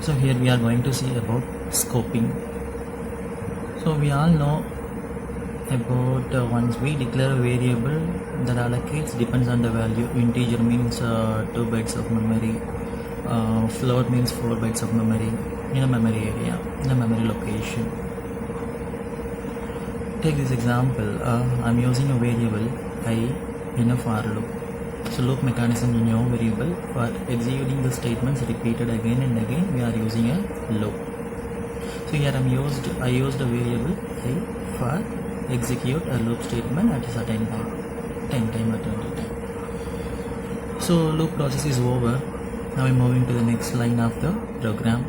So here we are going to see about scoping. So we all know about once we declare a variable that allocates depends on the value. Integer means 2 bytes of memory, float means 4 bytes of memory in a memory area, in a memory location. Take this example, I'm using a variable I in a for loop. So loop mechanism in your variable for executing the statements repeated again and again, we are using a loop. So here I used a variable I for execute a loop statement at a certain time, 10 time or 20 time. So loop process is over. Now I'm moving to the next line of the program.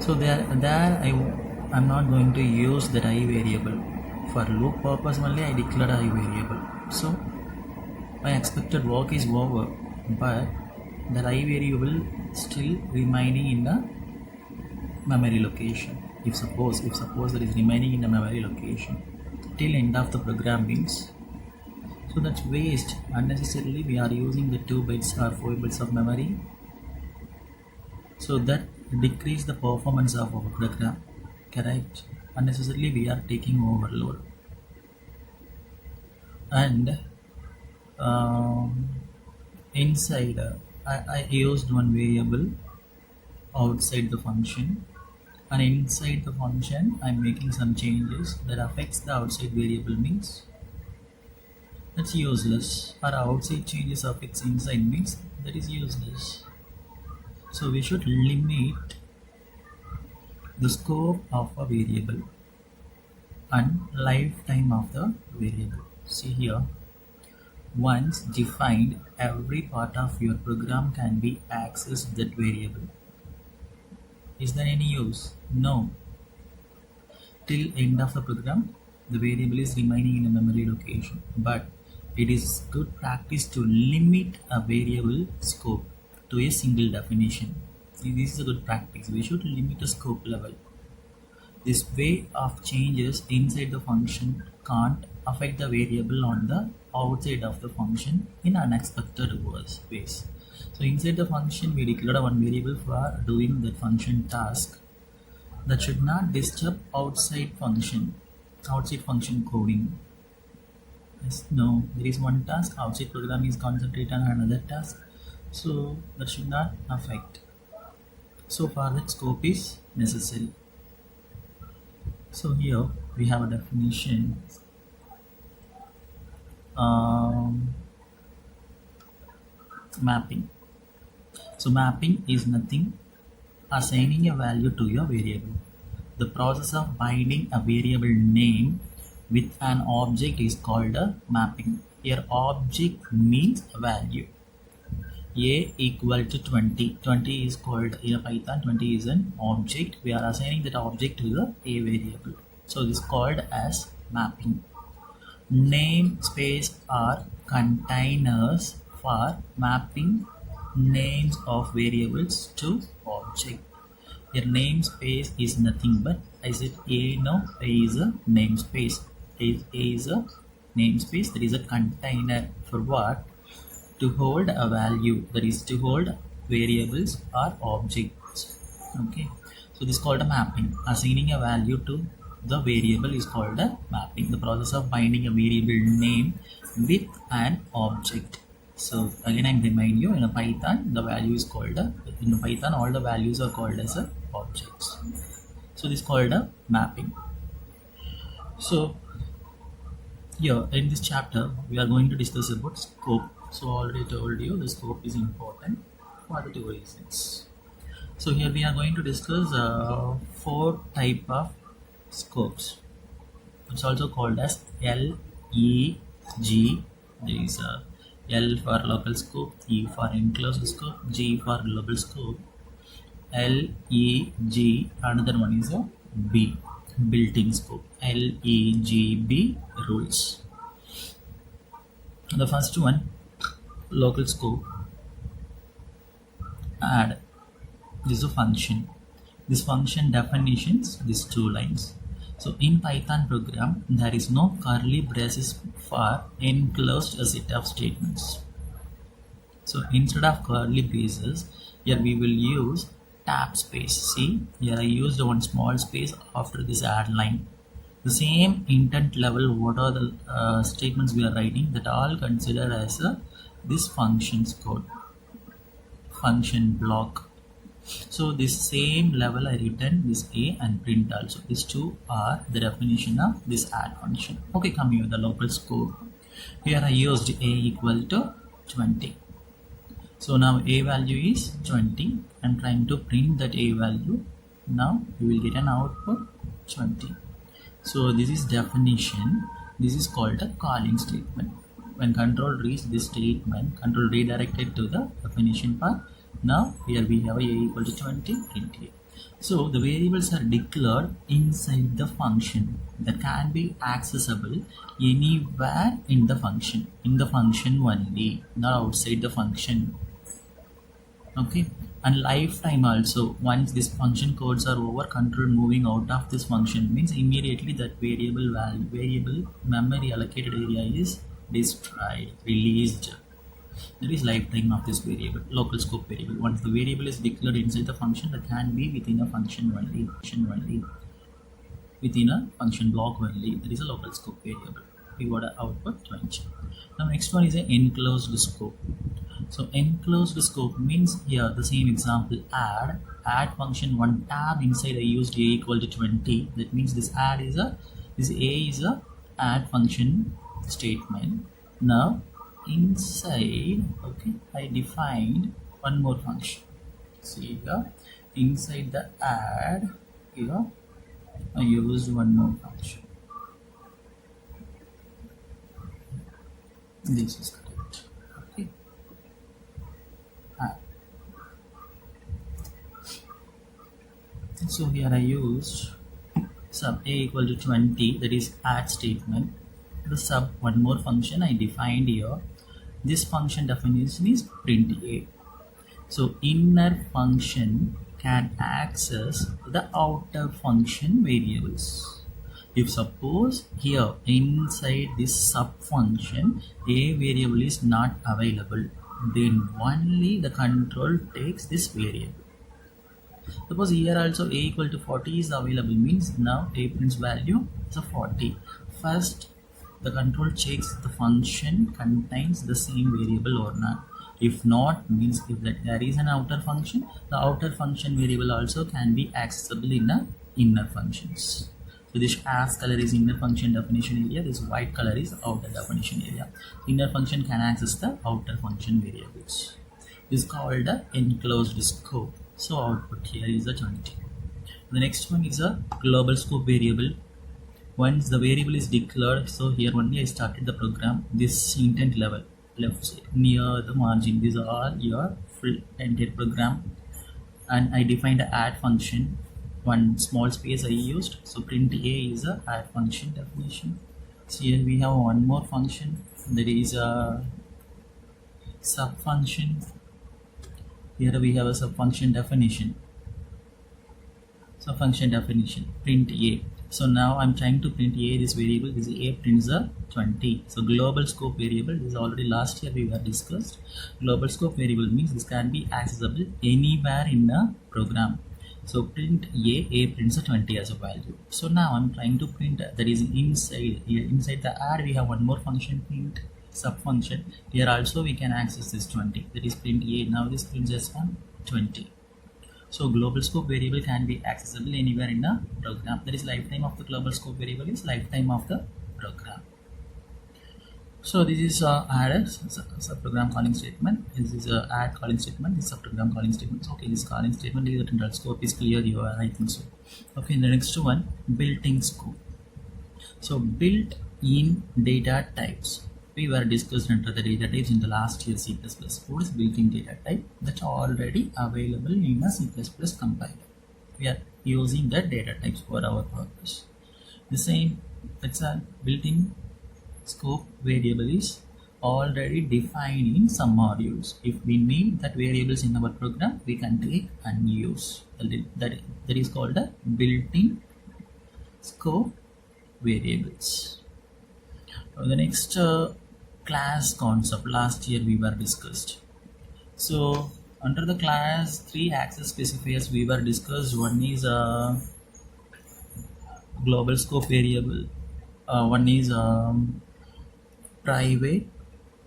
So I'm not going to use that I variable. For loop purpose only I declared I variable. So my expected work is over, but that I variable still remaining in the memory location. If suppose that is remaining in the memory location till end of the program means, so that's waste. Unnecessarily we are using the 2 bytes or 4 bytes of memory, so that decrease the performance of our program. Correct? Unnecessarily we are taking overload. And inside I used one variable outside the function, and inside the function I'm making some changes that affects the outside variable means that's useless, or outside changes affects inside means that is useless. So we should limit the scope of a variable and lifetime of the variable. See here, once defined, every part of your program can be accessed that variable. Is there any use? No. Till end of the program, the variable is remaining in a memory location, but it is good practice to limit a variable scope to a single definition. See, this is a good practice. We should limit the scope level. This way of changes inside the function can't affect the variable on the outside of the function in unexpected ways. So inside the function we declared one variable for doing that function task that should not disturb outside function coding. Yes, no, there is one task, outside program is concentrate on another task, so that should not affect. So far that scope is necessary. So here we have a definition. Mapping. So mapping is nothing assigning a value to your variable. The process of binding a variable name with an object is called a mapping. Here object means a value. A equal to 20. 20 is called in Python, 20 is an object. We are assigning that object to the A variable. So this is called as mapping. Namespace are containers for mapping names of variables to object. Your namespace is nothing but, I said A, no, A is a namespace. A is a namespace, that is a container for what? To hold a value, that is to hold variables or objects. Okay, so this is called a mapping. Assigning a value to the variable is called a mapping. The process of binding a variable name with an object. So again I'm reminding you, in a Python the value is called in a Python all the values are called as objects. So this is called a mapping. So here in this chapter we are going to discuss about scope. So already told you the scope is important for the 2 reasons. So here we are going to discuss 4 type of scopes. It's also called as L, E, G. There is a L for local scope, E for enclosed scope, G for global scope. L, E, G. Another one is a B, built-in scope. L, E, G, B rules. The first one, local scope. Add. This is a function. This function definitions these 2 lines. So in Python program there is no curly braces for enclosed set of statements. So instead of curly braces, here we will use tab space. See here I used one small space after this add line. The same intent level, what are the statements we are writing, that all consider as this functions code, function block. So this same level I written this A and print also. These two are the definition of this add function. Okay, coming with the local scope. Here I used A equal to 20. So now A value is 20. I'm trying to print that A value. Now you will get an output 20. So this is definition. This is called a calling statement. When control reads this statement, control redirected to the definition part. Now here we have A equal to 20, print A. So the variables are declared inside the function that can be accessible anywhere in the function only, not outside the function. Okay, and lifetime also. Once this function codes are over, control moving out of this function means immediately that variable memory allocated area is destroyed, released. That is lifetime of this variable, local scope variable. Once the variable is declared inside the function, that can be within a function only, within a function block only. That is a local scope variable. We got an output 20. Now next one is an enclosed scope. So enclosed scope means here the same example, add function one tab inside I used A equal to 20. That means this A is a add function statement. Now inside, okay, I defined one more function. See here inside the add, here I used one more function. This is correct. Okay. So here I used sub A equal to 20, that is add statement. The sub one more function I defined here. This function definition is print A. So inner function can access the outer function variables. If suppose here inside this sub function A variable is not available, then only the control takes this variable. Suppose here also A equal to 40 is available, means now A prints value is a 40. First the control checks the function contains the same variable or not. If not, means if there is an outer function, the outer function variable also can be accessible in the inner functions. So this as color is inner function definition area, this white color is outer definition area. Inner function can access the outer function variables. This is called the enclosed scope. So output here is a 20. The next one is a global scope variable. Once the variable is declared, so here only I started the program. This intent level left side near the margin, these are all your full entire program, and I defined the add function. One small space I used, so print A is a add function definition. So here we have one more function, that is a sub function. Here we have a sub function definition. So function definition print A. So now I'm trying to print A, this variable, this A prints a 20. So global scope variable, this is already last year we have discussed. Global scope variable means this can be accessible anywhere in the program. So print A prints a 20 as a value. So now I'm trying to print that is inside here, inside the add we have one more function, print sub function. Here also we can access this 20, that is print A. Now this prints as 20. So global scope variable can be accessible anywhere in the program. That is lifetime of the global scope variable is lifetime of the program. So this is add subprogram calling statement. This is add calling statement. This subprogram calling statement. Okay, this calling statement is the scope is clear here. I think so. Okay, the next one, built-in scope. So built-in data types. We were discussed under the data types in the last year C++. What is built-in data type? That's already available in a C++ compiler. We are using the data types for our purpose. The same, it's a built-in scope variable is already defined in some modules. If we need that variables in our program, we can take and use. That is called a built-in scope variables. The next class concept last year we were discussed. So Under the class, three access specifiers we were discussed. One is global scope variable. One is private,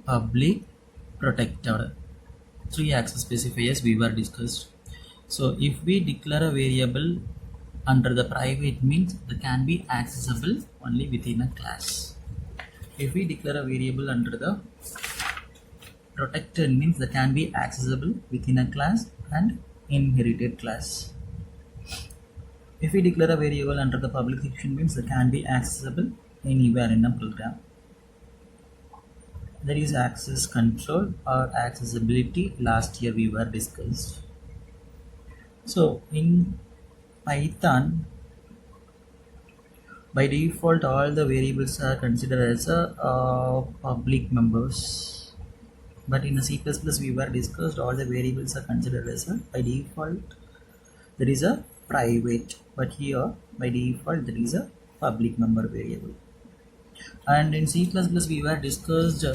public, protected. Three access specifiers we were discussed. So if we declare a variable under the private, means that can be accessible only within a class. If we declare a variable under the protected, means that can be accessible within a class and inherited class. If we declare a variable under the public section, means that can be accessible anywhere in a program. There is access control or accessibility. Last year we were discussed. So in Python, by default all the variables are considered as a public members, but in a C++ we were discussed all the variables are considered as a, by default there is a private, but here by default there is a public member variable. And in C++ we were discussed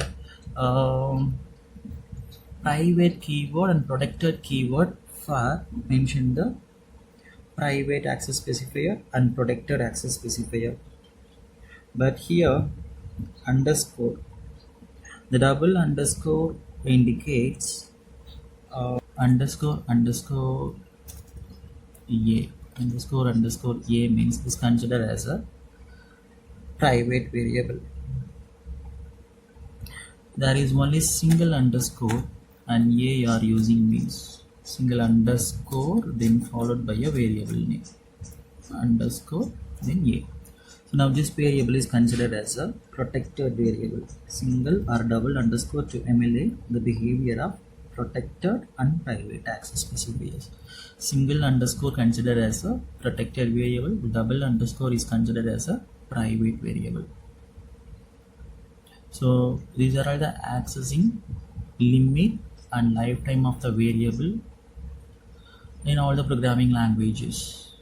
private keyword and protected keyword for mention the private access specifier and protected access specifier. But here underscore, the double underscore indicates underscore a means is considered as a private variable. There is only single underscore and a you are using means single underscore then followed by a variable name underscore then a. So now this variable is considered as a protected variable. Single or double underscore to emulate the behavior of protected and private access specifiers. Single underscore considered as a protected variable, double underscore is considered as a private variable. So these are all the accessing, limit and lifetime of the variable in all the programming languages.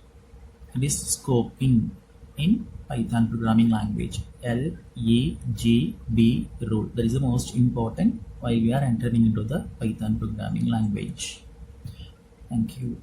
It is scoping in Python programming language, LEGB rule. That is the most important while we are entering into the Python programming language. Thank you.